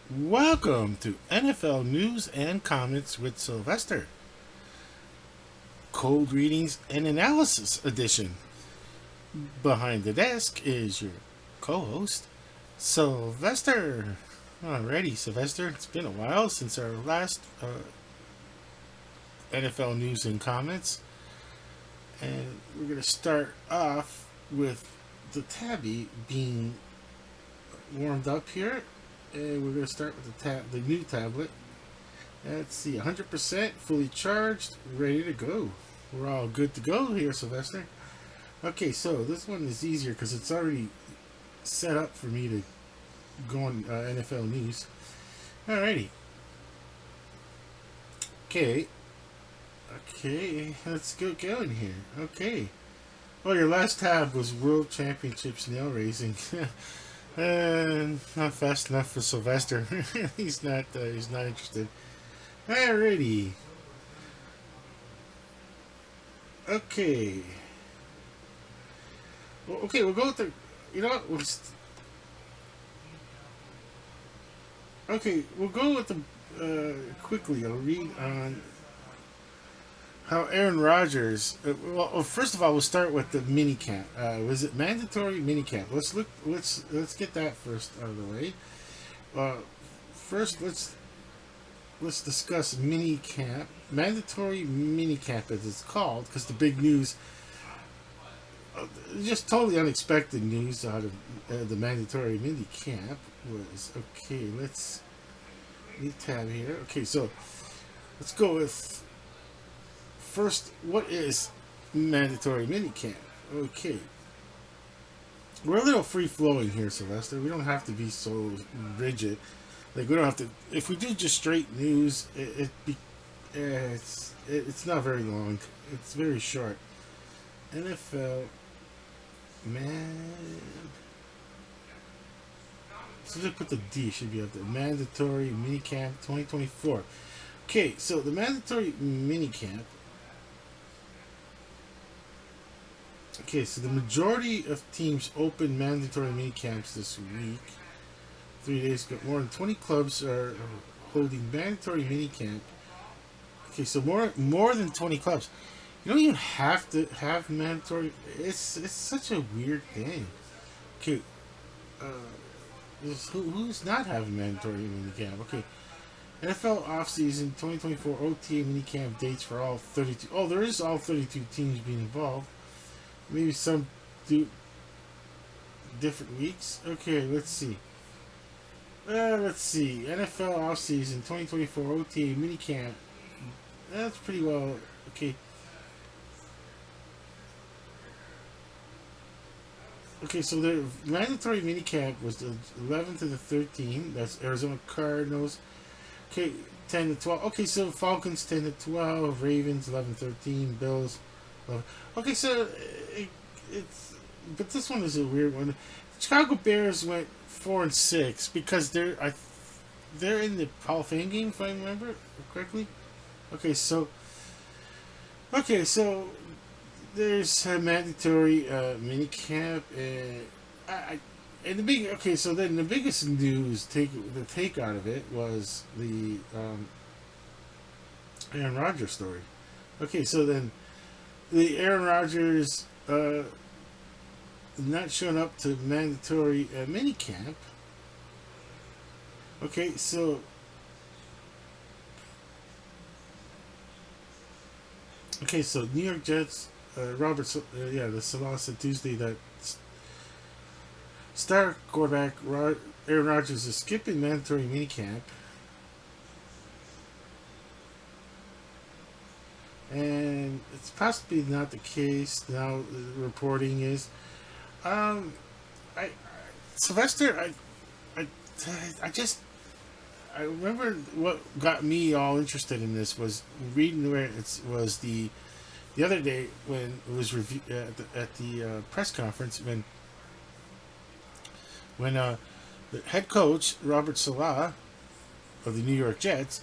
Welcome to NFL News and Comments with Sylvester, Cold Readings and Analysis Edition. Behind the desk is your co host, Sylvester. Alrighty, Sylvester, it's been a while since our last NFL News and Comments, and we're going to start off with the tabby being warmed up here, and we're going to start with the new tablet. Let's see, 100% fully charged, ready to go. We're all good to go here, Sylvester. Okay, so this one is easier because it's already set up for me to go on NFL news. Alrighty. Okay. Okay, let's get going here. Okay. Well, your last tab was World Championship Snail Racing. Not fast enough for Sylvester. He's not interested. Alrighty. Okay. Well, okay, we'll go with the. You know what? Okay, we'll go with the. Quickly, I'll read on how Aaron Rodgers. Well, first of all, we'll start with the mini camp. Was it mandatory mini camp? Let's look. Let's get that first out of the way. First, let's discuss mini camp, mandatory mini camp as it's called, because the big news, just totally unexpected news out of the mandatory mini camp was okay. Let's new tab here. Okay, so let's go with first. What is mandatory mini camp? Okay, we're a little free flowing here, Sylvester. We don't have to be so rigid. Like, we don't have to. If we do just straight news, it's not very long. It's very short. NFL man. So just put the D. Should be up there. Mandatory minicamp 2024. Okay, so the mandatory minicamp. Okay, so the majority of teams open mandatory minicamps this week. 3 days ago, more than 20 clubs are holding mandatory minicamp. Okay, so more than 20 clubs. You don't even have to have mandatory. It's such a weird thing. Okay, who's not having mandatory minicamp? Okay, NFL offseason 2024 OTA minicamp dates for all 32. Oh, there is all 32 teams being involved. Maybe some do different weeks. Okay, let's see. Let's see. NFL offseason 2024 OTA minicamp. That's pretty well. Okay. Okay, so the mandatory minicamp was the 11th to the 13th. That's Arizona Cardinals. Okay, 10 to 12. Okay, so Falcons 10 to 12. Ravens 11-13. Bills 11. Okay, so it's. But this one is a weird one. Chicago Bears went 4-6 because they're in the Hall of Fame game, if I remember correctly. Okay, so there's a mandatory mini camp, and the big. Okay, so then the biggest news the take out of it was the Aaron Rodgers story. Okay, so then the Aaron Rodgers not showing up to mandatory mini camp. Okay, so New York Jets, the Salah said Tuesday that star quarterback Aaron Rodgers is skipping mandatory minicamp, and it's possibly not the case now. The reporting is, um, I Sylvester, I, I just I remember what got me all interested in this was reading where it was the other day when it was at the press conference when the head coach Robert Salah of the New York Jets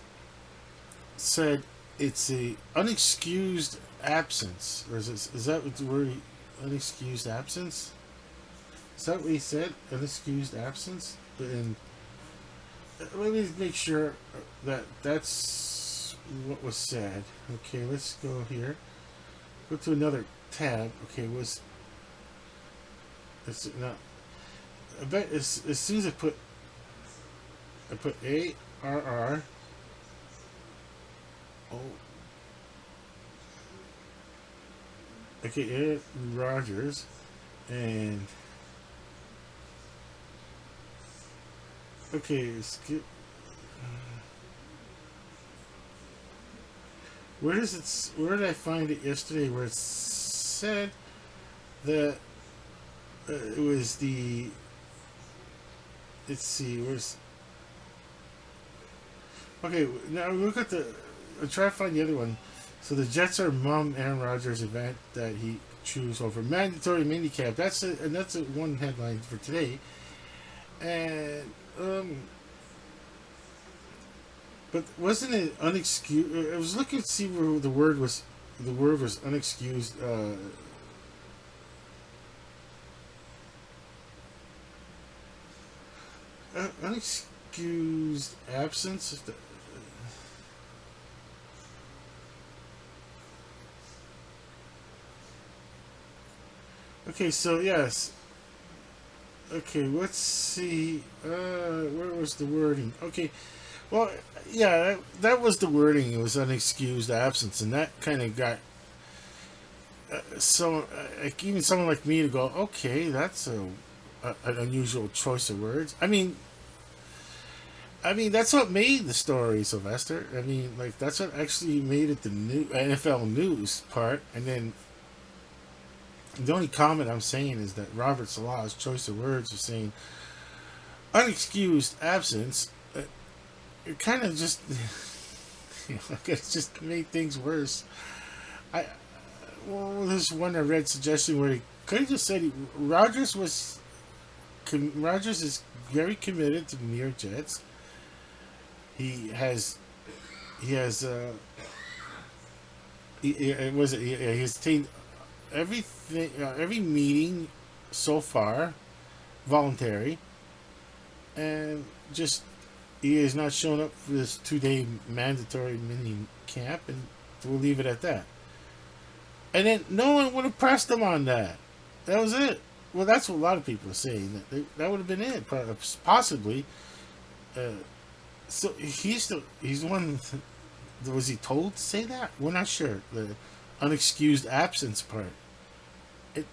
said it's a unexcused absence, or is that what the word, unexcused absence? Is that what he said? Unexcused absence? And let me make sure that that's what was said. Okay, let's go here. Go to another tab. Okay, was it's not. I bet as soon as I put ARR. Oh, okay, Aaron Rodgers, and okay, skip. Where does it? Where did I find it yesterday? Where it said that it was the. Let's see. Where's? Okay, now look at the. I'll try to find the other one. So the Jets are mum Aaron Rodgers event that he chose over mandatory minicamp. That's a one headline for today. And but wasn't it unexcused? I was looking to see where the word was. The word was unexcused. Unexcused absence. Okay, so yes. Okay, let's see. Where was the wording? Okay, well, yeah, that was the wording. It was unexcused absence, and that kind of got like even someone like me to go, okay, that's an unusual choice of words. I mean that's what made the story, Sylvester. I mean, like that's what actually made it the new NFL news part, and then the only comment I'm saying is that Robert Salah's choice of words is saying unexcused absence. It kind of just, it just made things worse. I well, there's one I read suggestion where he could have just said Rogers is very committed to the New York Jets. He has he has he has taken everything every meeting so far voluntary, and just he has not shown up for this 2-day mandatory mini camp, and we'll leave it at that. And then no one would have pressed him on that. That was it. Well, that's what a lot of people are saying. That would have been it, possibly. Uh, so he's the one. Was he told to say that? We're not sure. The unexcused absence part. It,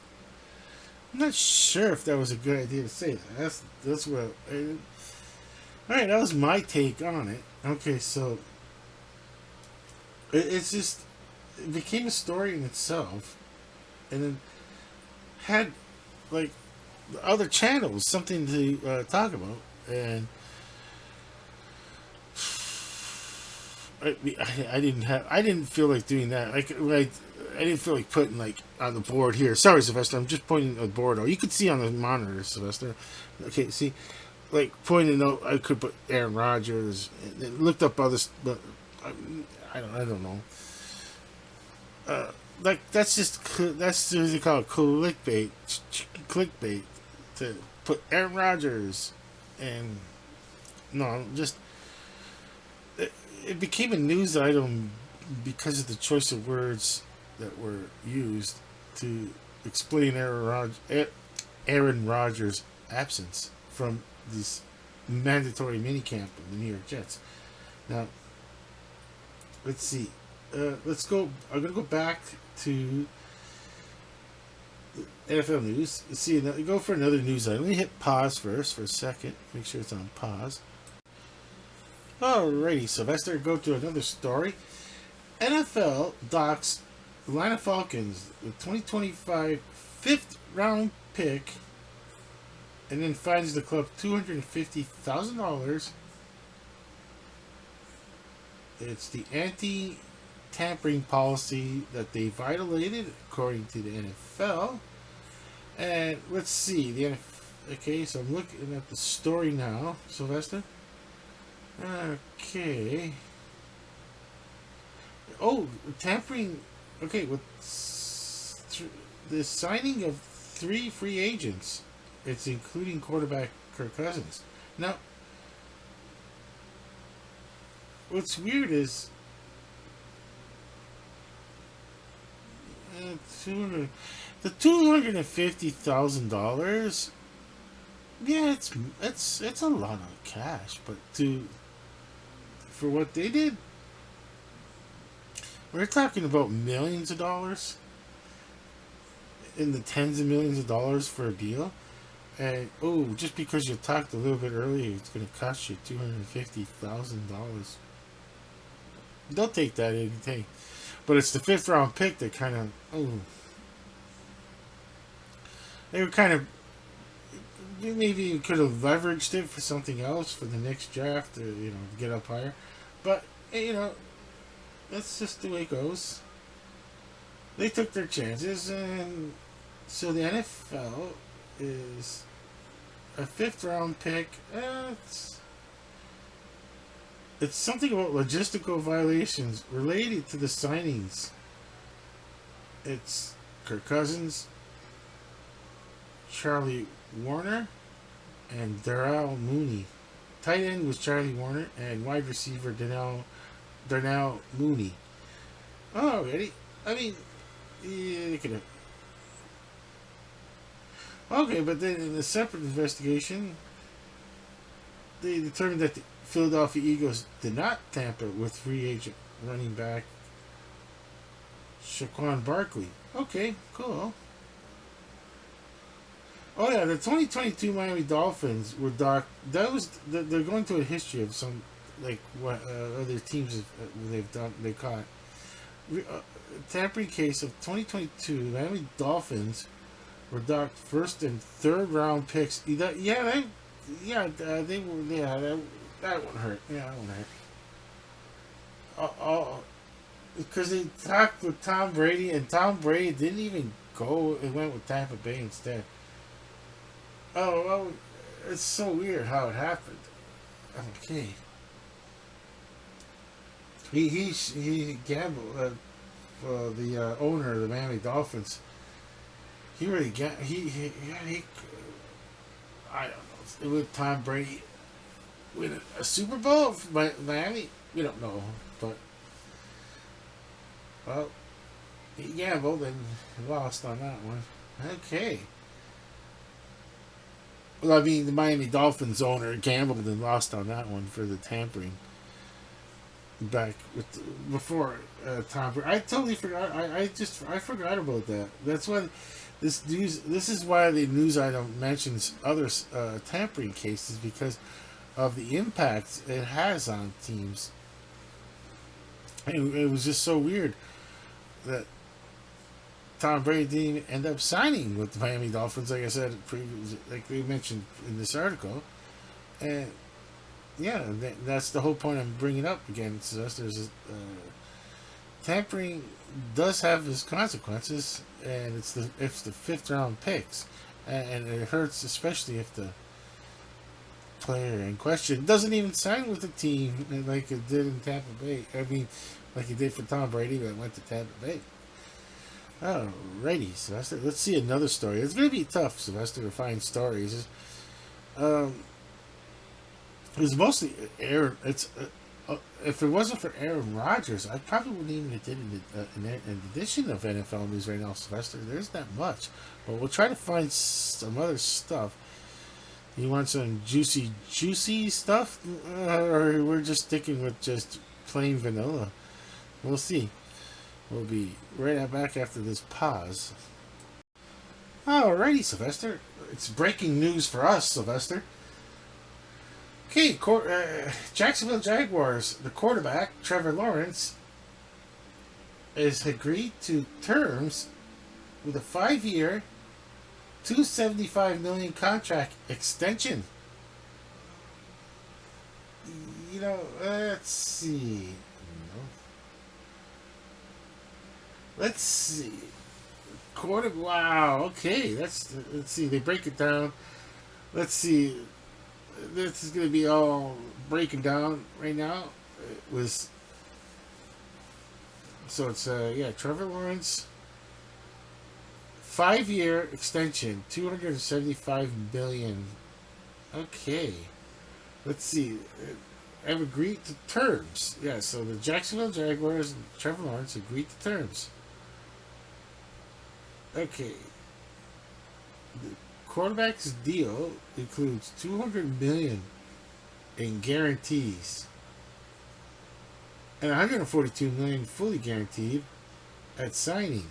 I'm not sure if that was a good idea to say that. That's what. All right, that was my take on it. Okay, so it's just it became a story in itself, and then had like other channels something to talk about, and I didn't feel like doing that. I didn't feel like putting like on the board here. Sorry, Sylvester. I'm just pointing at the board. Oh, you could see on the monitor, Sylvester. Okay, see, like pointing out, I could put Aaron Rodgers and looked up others, but I don't know. Like that's what they call it, clickbait to put Aaron Rodgers, and no, just it became a news item because of the choice of words that were used to explain Aaron Rodgers' absence from this mandatory minicamp of the New York Jets. Now, let's see. Let's go. I'm gonna go back to NFL news. Let's see. Go for another news item. Let me hit pause first for a second. Make sure it's on pause. Alrighty, Sylvester. Go to another story. NFL docks Atlanta Falcons, the 2025 fifth round pick, and then fines the club $250,000. It's the anti-tampering policy that they violated, according to the NFL. And let's see the NFL. Okay, so I'm looking at the story now, Sylvester. Okay. Oh, tampering. Okay, with the signing of 3 free agents, it's including quarterback Kirk Cousins. Now, what's weird is 200, the $250,000. Yeah, it's a lot of cash, but to for what they did, we're talking about millions of dollars, in the tens of millions of dollars for a deal. And oh, just because you talked a little bit earlier, it's going to cost you $250,000. They'll take that anything, but it's the fifth round pick that kind of they were kind of maybe you could have leveraged it for something else for the next draft to get up higher, but that's just the way it goes. They took their chances, and so the NFL is a fifth round pick. It's something about logistical violations related to the signings. It's Kirk Cousins, Charlie Warner, and Darrell Mooney. Tight end was Charlie Warner, and wide receiver Darnell Mooney. Alrighty. I mean, yeah, they could have. Okay, but then in a separate investigation, they determined that the Philadelphia Eagles did not tamper with free agent running back Saquon Barkley. Okay, cool. Oh yeah, the 2022 Miami Dolphins were they're going through a history of some like what other teams they've done. They caught tampering case of 2022 Miami Dolphins were docked first and third round picks. They were. Yeah, that won't hurt. Yeah, that won't hurt. Because they talked with Tom Brady, and Tom Brady didn't even go and went with Tampa Bay instead. Oh, well, it's so weird how it happened. Okay. He gambled. The owner of the Miami Dolphins. He really I don't know. With Tom Brady win a Super Bowl for Miami, we don't know, but well, he gambled and lost on that one. Okay. Well, I mean, the Miami Dolphins owner gambled and lost on that one for the tampering. Back before Tom Brady, I totally forgot. I forgot about that. That's why this news. This is why the news item mentions other tampering cases, because of the impact it has on teams. And it was just so weird that Tom Brady didn't even end up signing with the Miami Dolphins, like I said, like we mentioned in this article. And yeah, that's the whole point I'm bringing up again. Sylvester, tampering does have its consequences, and it's the fifth round picks, and it hurts especially if the player in question doesn't even sign with the team like it did in Tampa Bay. I mean, like it did for Tom Brady, but it went to Tampa Bay. Alrighty, Sylvester. Let's see another story. It's going to be tough, Sylvester, to find stories. It's mostly Aaron. If it wasn't for Aaron Rodgers, I probably wouldn't even have did an edition of NFL news right now, Sylvester. There's that much, but we'll try to find some other stuff. You want some juicy stuff, or we're just sticking with just plain vanilla? We'll see. We'll be right back after this pause. Alrighty, Sylvester. It's breaking news for us, Sylvester. Okay, Jacksonville Jaguars, the quarterback, Trevor Lawrence, has agreed to terms with a 5-year, $275 million contract extension. Let's see. Let's see. Wow. Okay. Let's see. They break it down. Let's see. This is going to be all breaking down right now. It was. So it's Trevor Lawrence, 5-year extension, $275 million. Okay. Let's see. have agreed to terms. Yeah, so the Jacksonville Jaguars and Trevor Lawrence agreed to terms. Okay, the quarterback's deal includes 200 million in guarantees and 142 million fully guaranteed at signing.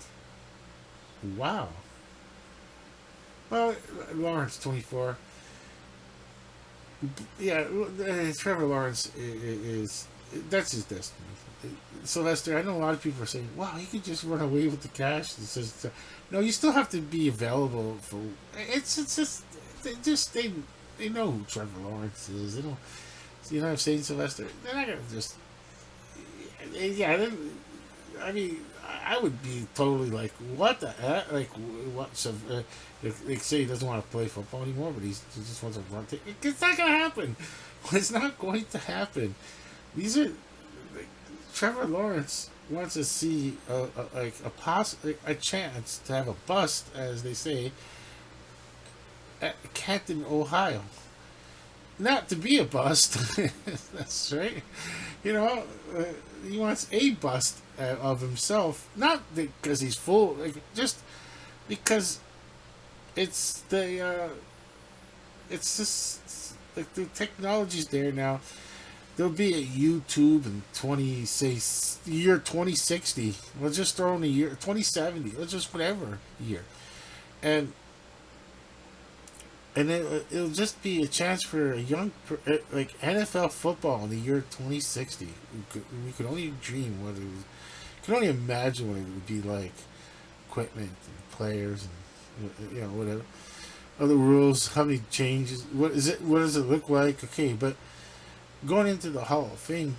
Wow. Well, Lawrence 24. Yeah, Trevor Lawrence is that's his destiny. Sylvester, I know a lot of people are saying, "Wow, he could just run away with the cash." It says, no, you still have to be available for. It's just they know who Trevor Lawrence is. They don't. You know what I'm saying, Sylvester? They're not gonna just. Yeah, I mean, I would be totally like, what the heck? Like, what? So, they say he doesn't want to play football anymore, but he just wants to run. It's not going to happen. It's not going to happen. These are. Like, Trevor Lawrence wants to see a chance to have a bust, as they say, at Canton, Ohio. Not to be a bust. That's right. You know, he wants a bust of himself, not because he's full, like just because it's it's just like the technology's there now. There'll be a YouTube in year 2060. Let's just throw in a year 2070. Let's just whatever year, and it'll just be a chance for a young like NFL football in the year 2060. We could only dream what it was. Can only imagine what it would be like. Equipment and players and whatever other rules. How many changes? What is it? What does it look like? Okay, but going into the Hall of Fame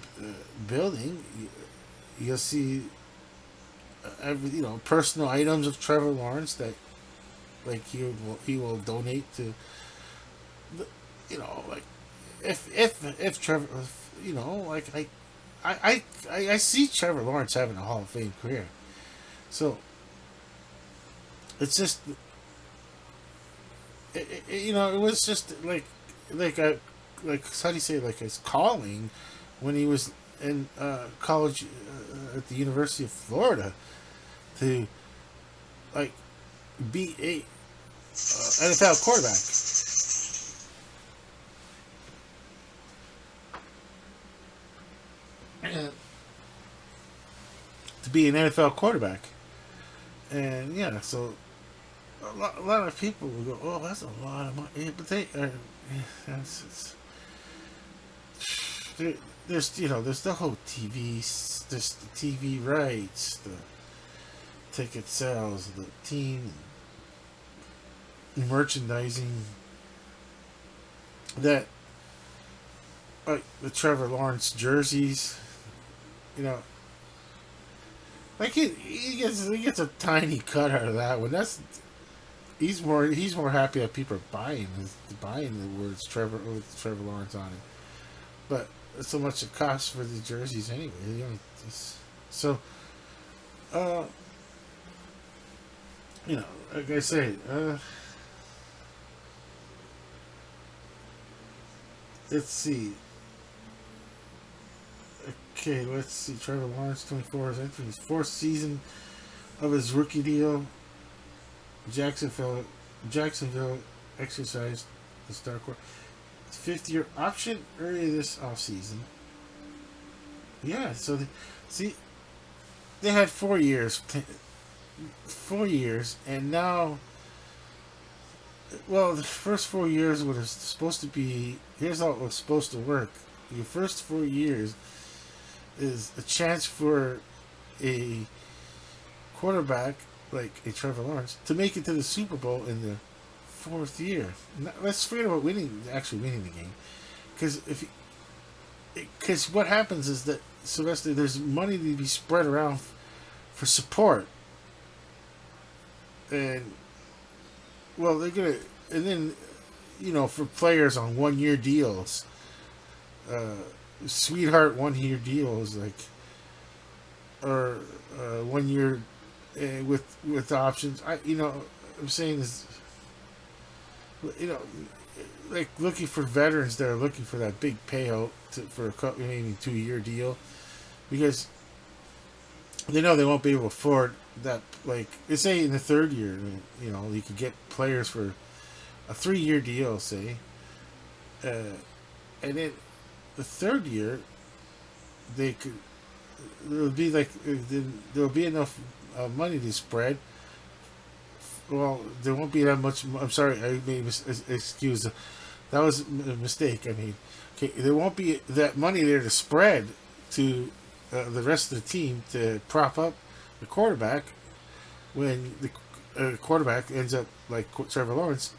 building, you'll see personal items of Trevor Lawrence that like he will donate to like if Trevor like I see Trevor Lawrence having a Hall of Fame career, so it's just it was just like how do you say, like his calling when he was in college at the University of Florida to like be a NFL quarterback. And to be an NFL quarterback. And yeah, so a lot of people will go, "Oh, that's a lot of money." Yeah, but they are, yeah, there's there's the whole there's the TV rights, the ticket sales, the team merchandising that like the Trevor Lawrence jerseys, you know, like he gets a tiny cut out of that one. He's more happy that people are buying the words Trevor with Trevor Lawrence on it, but it's so much it costs for the jerseys anyway. So, uh, like I say, let's see. Okay, let's see. Trevor Lawrence, 24, is entering his fourth season of his rookie deal. Jacksonville exercised the star court. His fifth-year option earlier this offseason. Yeah, so they had 4 years. 4 years, and now, well, the first 4 years was supposed to be. Here's how it was supposed to work. Your first 4 years is a chance for a quarterback like a Trevor Lawrence to make it to the Super Bowl in the fourth year. Now, let's forget about actually winning the game, because what happens is that, Sylvester, there's money to be spread around for support, and well, they're gonna, and then for players on 1 year deals, sweetheart 1 year deals, like, or 1 year with options. I'm saying is, like looking for veterans that are looking for that big payout for a couple, maybe 2 year deal, because they know they won't be able to afford that. Like, let's say in the third year, you could get players for a 3 year deal, say, uh, and then the third year they could there'll be like there'll be enough money to spread. Well, there won't be that much. I'm sorry, I made excuse. That was a mistake. I mean, okay, there won't be that money there to spread to the rest of the team to prop up the quarterback when the quarterback ends up like Trevor Lawrence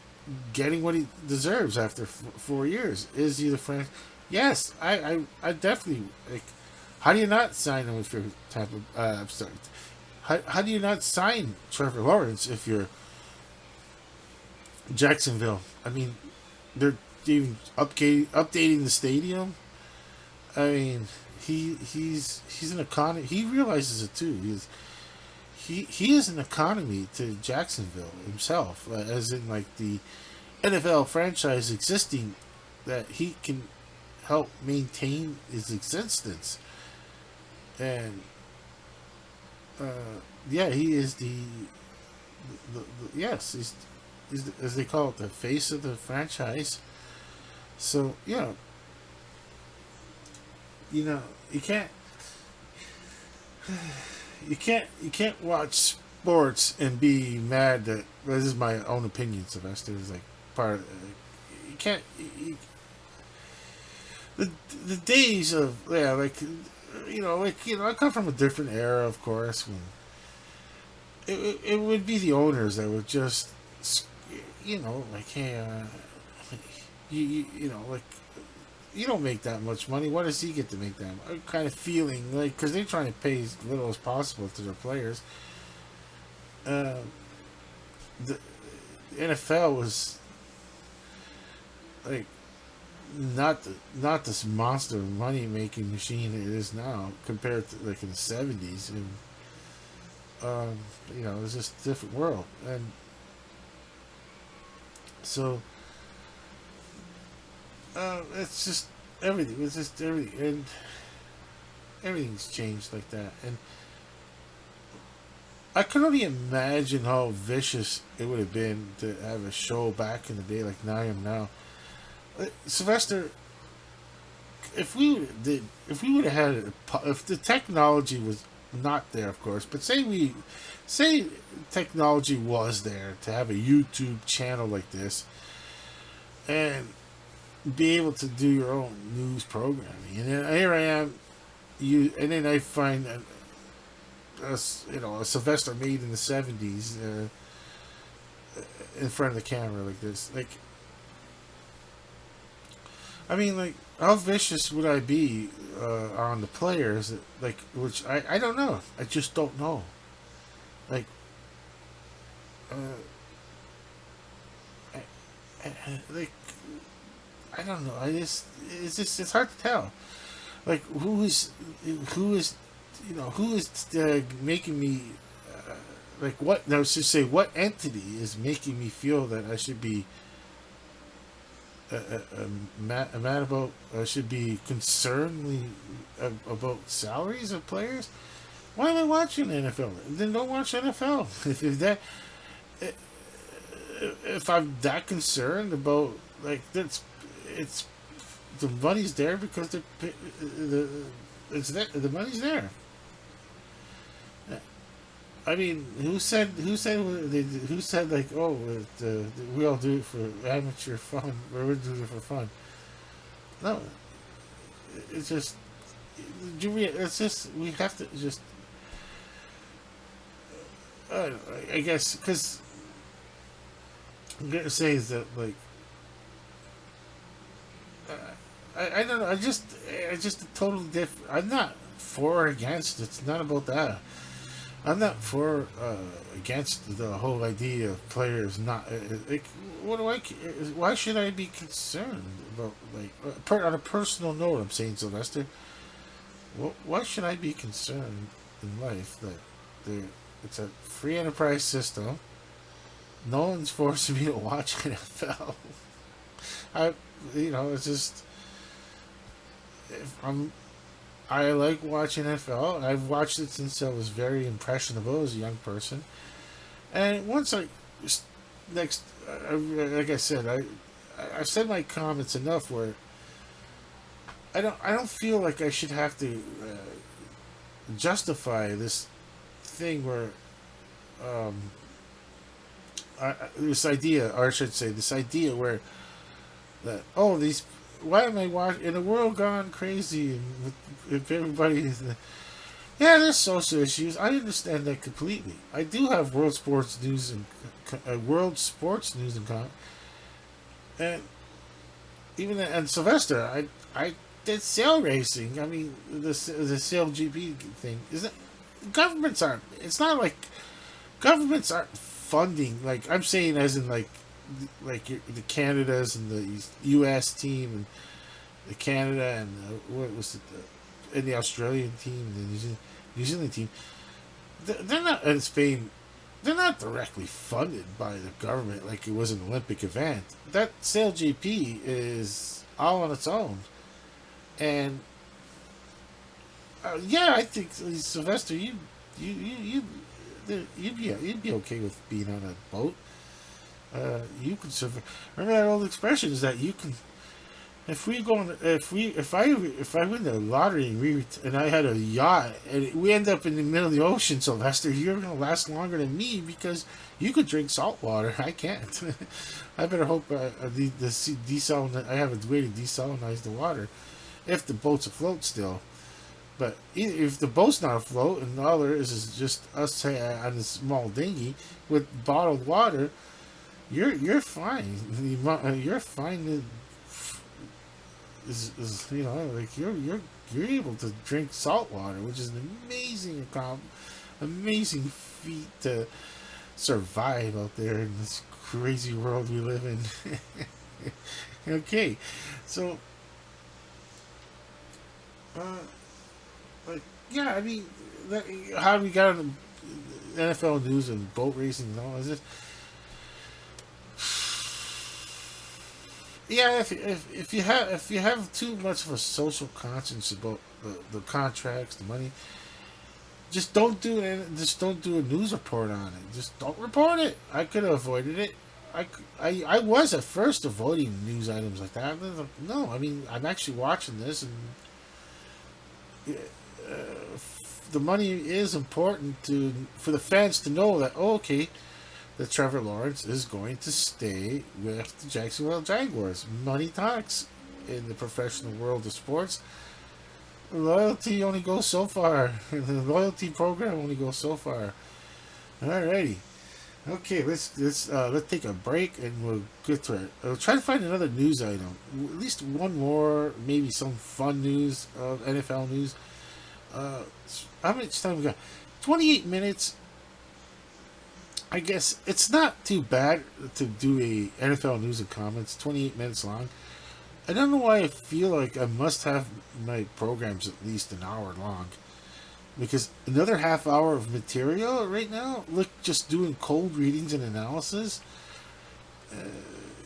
getting what he deserves after 4 years. Is he the franchise? Yes, I definitely like. How do you not sign him if you're Tampa? I'm sorry. How do you not sign Trevor Lawrence if you're Jacksonville? I mean, they're even updating the stadium. I mean, he's an economy. He realizes it too. He is an economy to Jacksonville himself, as in like the NFL franchise existing, that he can help maintain his existence. And yeah, he is the yes, he's the, as they call it, the face of the franchise. So yeah, you know you can't you can't watch sports and be mad that, well, this is my own opinion. Sylvester is like part of, you can't the the days of, yeah, like, I come from a different era, of course, when it would be the owners that would just, like, hey, like, you don't make that much money. What does he get to make that? Kind of feeling like, because they're trying to pay as little as possible to their players. Uh, the NFL was like not this monster money making machine it is now, compared to like in the '70s, and it was just a different world. And so it's just everything. It's just everything, and everything's changed like that. And I can only imagine how vicious it would have been to have a show back in the day like I am now. Sylvester, if we would have had if the technology was not there, of course, but say technology was there to have a YouTube channel like this and be able to do your own news programming, and then here I am, and then I find a Sylvester made in the '70s in front of the camera like this, like. I mean, like, how vicious would I be on the players? Like, which I don't know. I just don't know. Like, uh, like, I don't know. It's hard to tell. Like, who is making me like, what? No, should say, what entity is making me feel that I should be mad about, should be concerned about salaries of players. Why am I watching NFL? Then don't watch NFL. If I'm that concerned about, like, it's the money's there because the money's there. I mean, who said like, oh, we all do it for amateur fun, or we do it for fun? No, it's just it's just, we have to just I guess, because I'm gonna say is that, like, I don't know, I just totally different. I'm not for or against. It's not about that. I'm not for against the whole idea of players not. Like, what do I? Why should I be concerned about, like, on a personal note? I'm saying, Sylvester. Why should I be concerned in life that it's a free enterprise system? No one's forcing me to watch NFL. I, it's just if I like watching NFL. I've watched it since I was very impressionable as a young person, and once I next, like I said, I've said my comments enough where I don't feel like I should have to justify this thing where um, this idea, or I should say, this idea where that these why am I watching in a world gone crazy and if everybody yeah, there's social issues. I understand that completely. I do have world sports news and even and Sylvester, I did sail racing. I mean the sail GP thing isn't governments aren't. It's not like governments aren't funding. Like I'm saying, as in the Canadas and the U.S. team and the Canada and what was it, and the Australian team, the New Zealand team. They're not in Spain. They're not directly funded by the government like it was an Olympic event. That Sail GP is all on its own, and yeah, I think Sylvester, you'd be okay with being on a boat. You can survive. Remember that old expression is that you can. If I win the lottery and I had a yacht and we end up in the middle of the ocean, Sylvester, you're gonna last longer than me because you could drink salt water. I can't. I better hope I have a way to desalinize the water if the boat's afloat still. But if the boat's not afloat and all there is just us on this small dinghy with bottled water, you're fine. You're fine. Is like you're able to drink salt water, which is an amazing feat to survive out there in this crazy world we live in. Okay, so like yeah, I mean, how we got on the NFL news and boat racing and all? Is it? Yeah, if you have too much of a social conscience about the contracts, the money, just don't do it. Just don't do a news report on it. Just don't report it. I could have avoided it. I was at first avoiding news items like that. No, I mean I'm actually watching this, and the money is important for the fans to know that okay, that Trevor Lawrence is going to stay with the Jacksonville Jaguars. Money talks in the professional world of sports. Loyalty only goes so far. The loyalty program only goes so far. Alrighty. Okay, let's take a break and we'll get to it. I'll try to find another news item. At least one more, maybe some fun news of NFL news. How much time we got? 28 minutes. I guess it's not too bad to do a NFL news and comments, 28 minutes long. I don't know why I feel like I must have my programs at least an hour long. Because another half hour of material right now, look, just doing cold readings and analysis.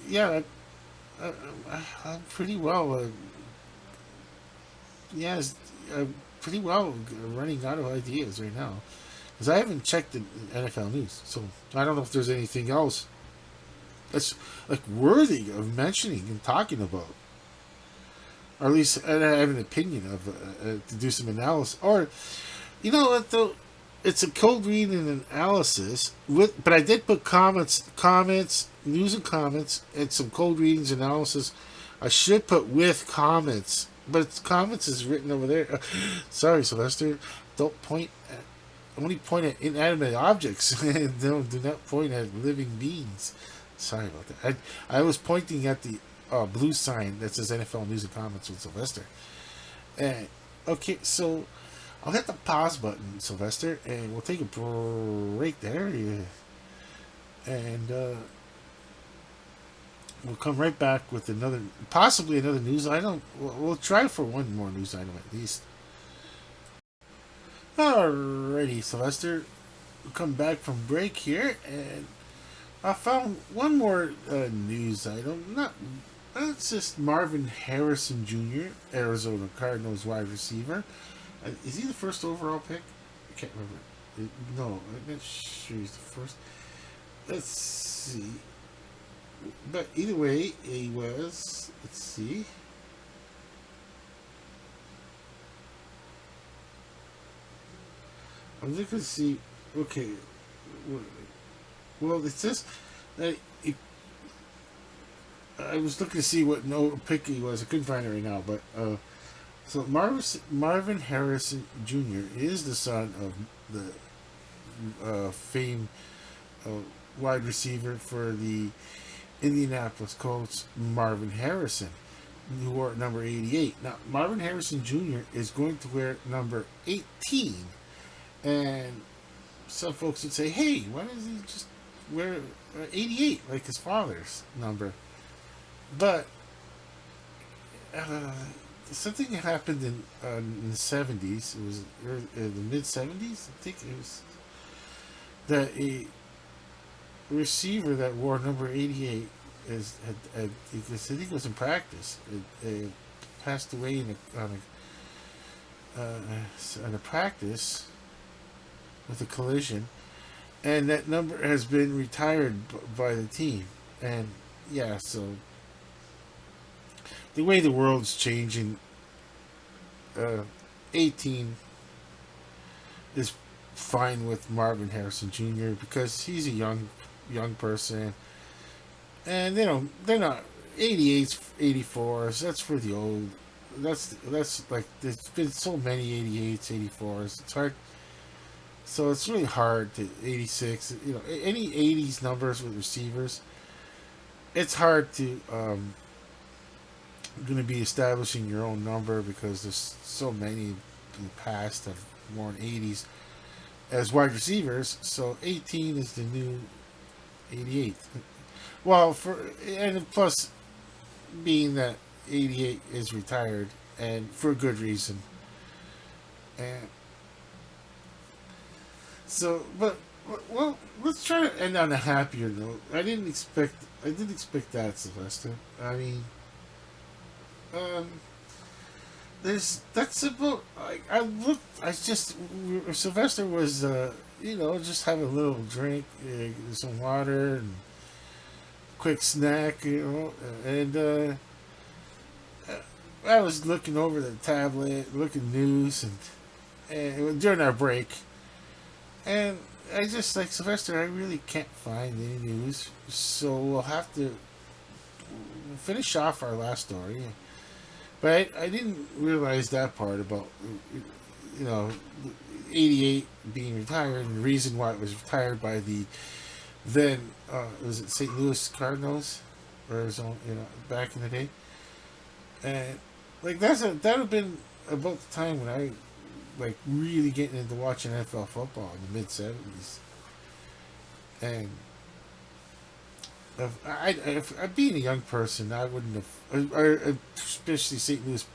Yeah, I'm pretty well. I'm pretty well running out of ideas right now. Because I haven't checked the NFL news, so I don't know if there's anything else that's like worthy of mentioning and talking about, or at least I have an opinion of to do some analysis. Or you know what though, it's a cold read and analysis but I did put comments, news and comments, and some cold readings analysis. I should put with comments, but comments is written over there. Sorry, Sylvester, don't point at. Only point at inanimate objects. Do not point at living beings. Sorry about that. I was pointing at the blue sign that says NFL News and Comments with Sylvester. And okay, so I'll hit the pause button, Sylvester, and we'll take a break there. Yeah. And we'll come right back with possibly another news item. We'll try for one more news item at least. Alrighty, Sylvester. We'll come back from break here, and I found one more news item. That's just Marvin Harrison Jr., Arizona Cardinals wide receiver. Is he the first overall pick? I can't remember. No, I'm not sure he's the first. Let's see. But either way, he was. Let's see. I'm looking to see. Okay. Well, it says that I was looking to see what no pick he was. I couldn't find it right now, but so Marvin Harrison Jr. is the son of the famed uh, wide receiver for the Indianapolis Colts, Marvin Harrison, who wore number 88. Now, Marvin Harrison Jr. is going to wear number 18, and some folks would say, "Hey, why does he just wear 88 like his father's number?" But something happened in the 70s. It was in the mid 70s. I think it was that a receiver that wore number 88 I think it was in practice. It passed away on a practice with a collision, and that number has been retired by the team. And yeah, so the way the world's changing, 18 is fine with Marvin Harrison Jr. because he's a young person, and they're not 88s, 84s. That's for the old. That's like there's been so many 88s, 84s. It's hard. So it's really hard to 86. Any 80s numbers with receivers. It's hard to going to be establishing your own number because there's so many in the past have worn 80s as wide receivers. So 18 is the new 88. Well, and plus being that 88 is retired and for a good reason. And so, but well, let's try to end on a happier note. I didn't expect that, Sylvester. I mean, um, that's about. I looked. Sylvester was, just have a little drink, some water, and quick snack, and I was looking over the tablet, looking news, and during our break, and I just like Sylvester. I really can't find any news, so we'll have to finish off our last story. But I didn't realize that part about, 88 being retired and the reason why it was retired by the then, was it St. Louis Cardinals? Or Arizona, back in the day. And, like, that would have been about the time when I, like, really getting into watching NFL football in the mid-70s. And if being a young person, I wouldn't have, especially St. Louis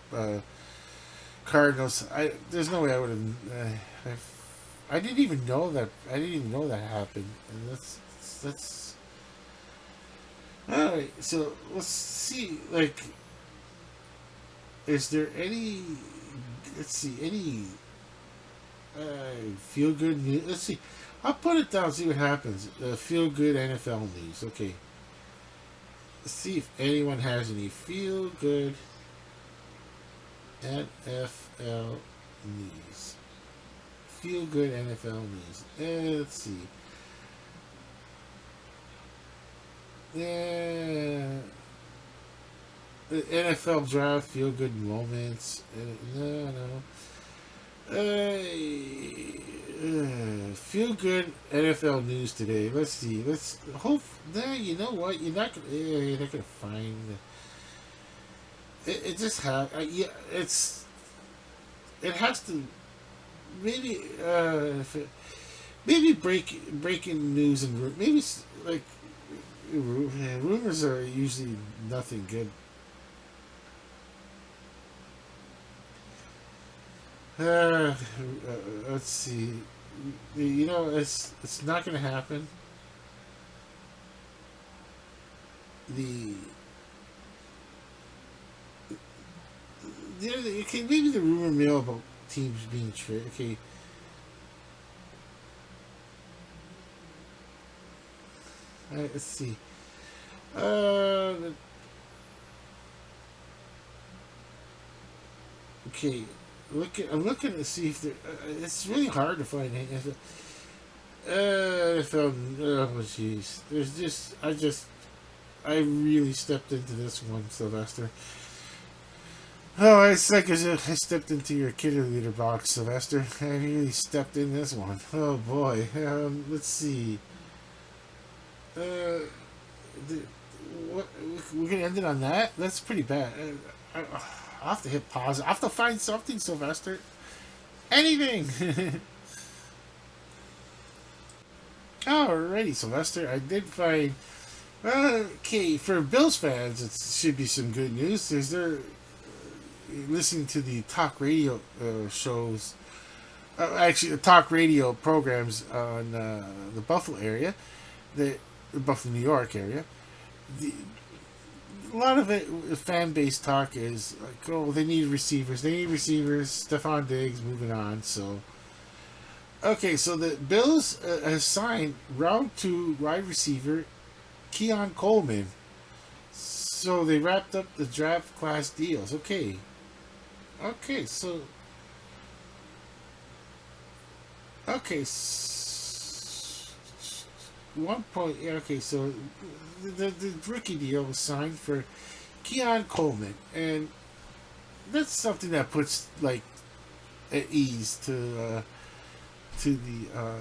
Cardinals. There's no way I would have. I didn't even know that. I didn't even know that happened, and that's. All right, so let's see. Like, is there any? Let's see any. Feel good news. Let's see. I'll put it down. See what happens. Feel good NFL news. Okay. Let's see if anyone has any feel good NFL news. Feel good NFL news. Let's see. Yeah. The NFL draft feel good moments. No. Feel good NFL news today. Let's see. Let's hope. Nah, you know what? You're not gonna find. It just yeah. It has to. Maybe. Maybe breaking news and maybe like. Rumors are usually nothing good. Let's see. It's not going to happen. The Okay, maybe the rumor mill about teams being traded. Okay, let's see. Uh, okay, I'm looking to see if there. It's really hard to find any NFL. Oh, jeez. I really stepped into this one, Sylvester. Oh, it's like as if I stepped into your kidder leader box, Sylvester. I really stepped in this one. Oh boy. Let's see. Uh, the, what, we're gonna end it on that. That's pretty bad. I'll have to hit pause. I have to find something, Sylvester. Anything. Alrighty, Sylvester. I did find. Okay, for Bills fans, it should be some good news. They're listening to the talk radio shows. Actually, the talk radio programs on the Buffalo area, the Buffalo, New York area. The, a lot of it, fan base talk is like, oh, they need receivers. They need receivers. Stephon Diggs moving on. So, okay, so the Bills has signed round two wide receiver Keon Coleman. So they wrapped up the draft class deals. Okay, so okay, 1 point. Yeah, okay, so the rookie deal was signed for Keon Coleman, and that's something that puts like at ease to the how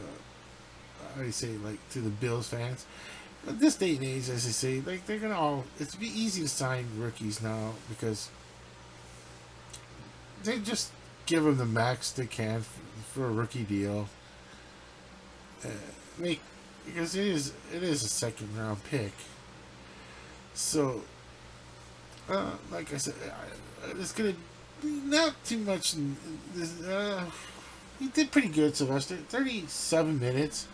do you say, like, to the Bills fans. But this day and age, as I say, like, they're gonna all, it's be easy to sign rookies now because they just give them the max they can for a rookie deal. Uh, make Because it is a second round pick. So, like I said, it's gonna be not too much. He did pretty good, Sylvester. 37 minutes.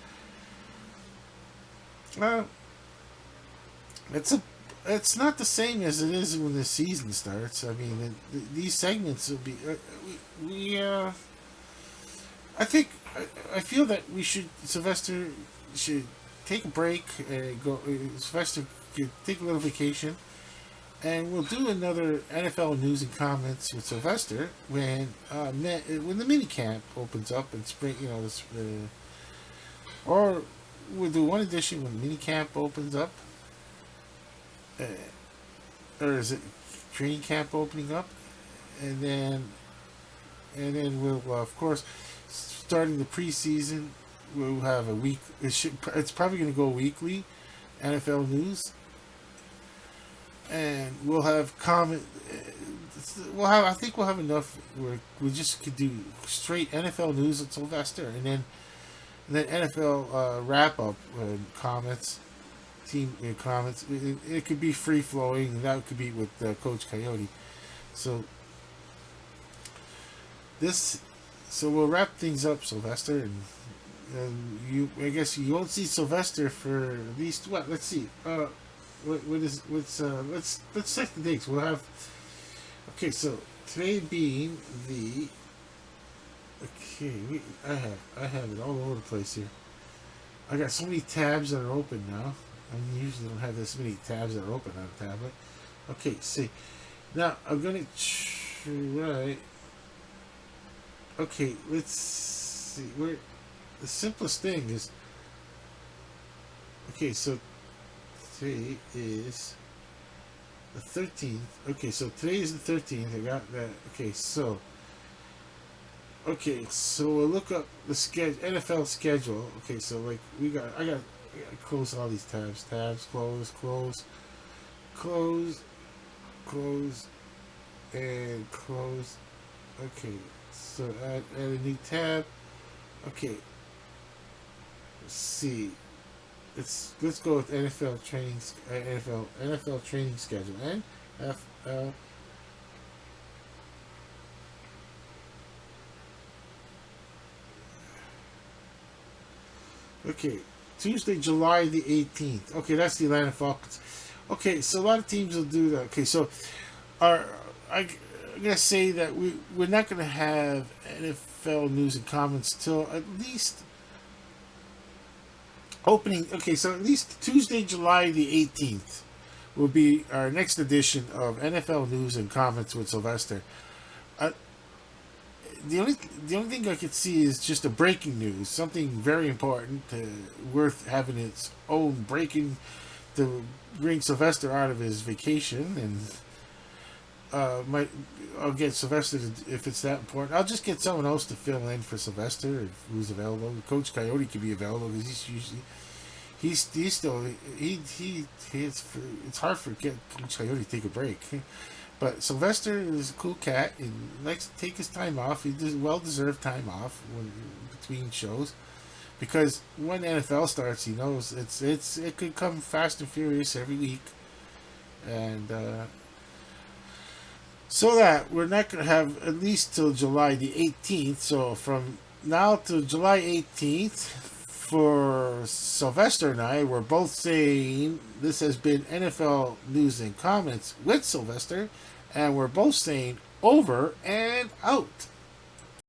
Uh, it's a. It's not the same as it is when the season starts. I mean, these segments will be. I think. I feel that we should. Sylvester should take a break and go. Sylvester could take a little vacation, and we'll do another NFL news and comments with Sylvester when the mini camp opens up in spring. This, or we'll do one edition when mini camp opens up, uh, or is it training camp opening up, and then we'll of course, starting the preseason. We'll have a week. It's probably going to go weekly, NFL news, and we'll have comment. I think we'll have enough where we just could do straight NFL news at Sylvester, and then NFL wrap up comments, team comments. It could be free flowing, and that could be with Coach Coyote. So this, so we'll wrap things up, Sylvester, and I guess you won't see Sylvester for at least what? Let's see. Let's check the dates. We'll have. Okay, so today being the. Okay, I have it all over the place here. I got so many tabs that are open now. I usually don't have this many tabs that are open on a tablet. Okay, see. Now I'm gonna try. Okay, let's see. The simplest thing is. Okay, so today is the 13th. Okay, so today is the 13th. I got that. Okay, so we'll look up the NFL schedule. Okay, so like I got to close all these tabs. Tabs, close, and close. Okay, so add a new tab. Okay, let's see. Let's go with NFL training schedule. NFL. Okay, Tuesday, July the 18th. Okay, that's the Atlanta Falcons. Okay, so a lot of teams will do that. Okay, so our I I'm gonna say that we're not gonna have NFL news and comments till at least opening. Okay, so at least Tuesday, July the 18th, will be our next edition of NFL news and comments with Sylvester. Uh, the only the only thing I could see is just a breaking news, something very important, worth having its own breaking to bring Sylvester out of his vacation, and might I'll get Sylvester to, if it's that important. I'll just get someone else to fill in for Sylvester if who's available. Coach Coyote could be available because he's usually he's still it's hard for Coach Coyote to take a break. But Sylvester is a cool cat and likes to take his time off. He does well deserved time off when, between shows, because when the NFL starts, he knows it could come fast and furious every week, and so that we're not gonna have at least till July the 18th. So from now to July 18th, for Sylvester and I, we're both saying this has been NFL news and comments with Sylvester, and we're both saying over and out.